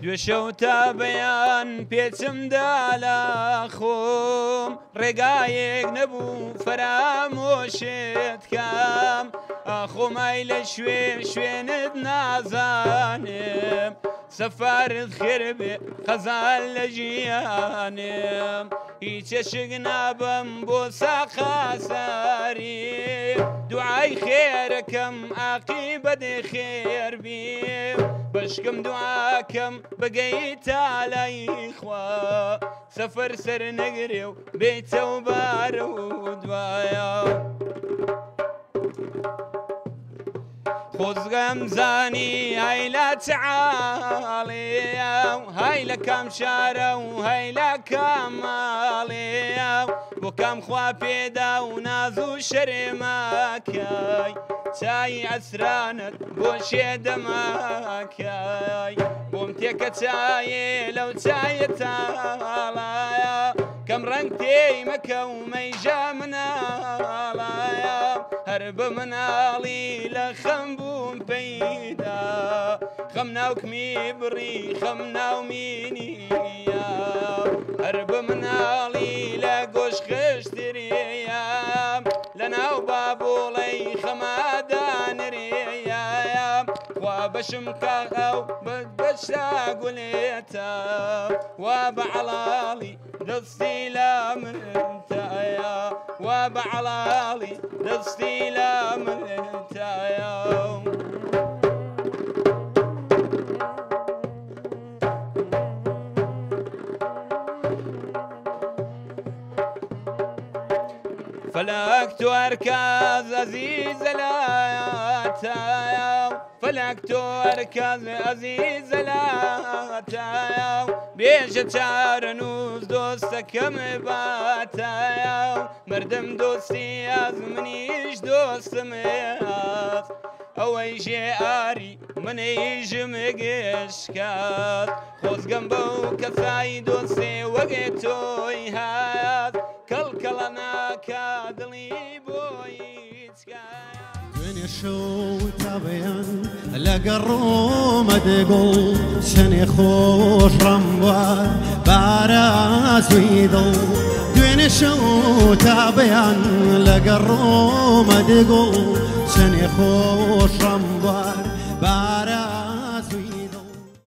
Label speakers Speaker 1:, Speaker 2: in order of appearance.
Speaker 1: دوێشەو تا بەیان پێچمدا لە خۆم ڕێگایەک نەبوو فەرامۆشت کام ئاخۆمای لە شوێنت نازانم سەفارت خێر بێ خەزان لە ژیانم هیچ چێشک نابم بۆ ساقاساری دوعای خێرەکەم عاقیبەتێ خێر بێ بەشکم دوعاکەم بگەی تا لای خوا سەفەر سەر نەگرێ و بێتە و بارە و دوایە خۆزگەم زانی هەی لە تەعاڵێە هەی لە کام شارە و هەی لە کام ماڵێە بۆ کام خوا پێدا و ناز و شەرێماکەی چای ئەسرانت بۆ شێدەماکەی بۆم تێکە چایێ لەو چایە تاڵایە کەم ڕەنگ تێی مەکە و مەیژە مناڵایە هەر بە مناڵی لە خەم بووم پەیدا خەم ناوکمی بڕی خەم ناومینیە هەر بە مناڵی لە گۆش خشتریە لە ناو بابۆڵەی خەمادانرێە وا بەشم کاغا و بەشتا گولێتە وا بەعەڵاڵی دەستی لە منتایە وا بەعەڵاڵی دەستی لە منتایە فلك تركز عزيز لا تايا فلك تركز عزيز لا تايا بيج تارنوز دوستكم باتايا مردم دوستي ازمنيش دوست مياس اوي جاري من يجم قشكات خوز جنبو كساي دوستي وقتوي هات كلكلنا كادلي بويتكايا
Speaker 2: دوێنێ شەو تا بەیان لە گەڕۆمە دەگوڵ شەنێ خۆش ڕەم وار بارازووی دڵ دوێنێ شەو تا بەیان لە گەڕۆمە دەگوڵ شەنێ خۆش ڕەم وار بارا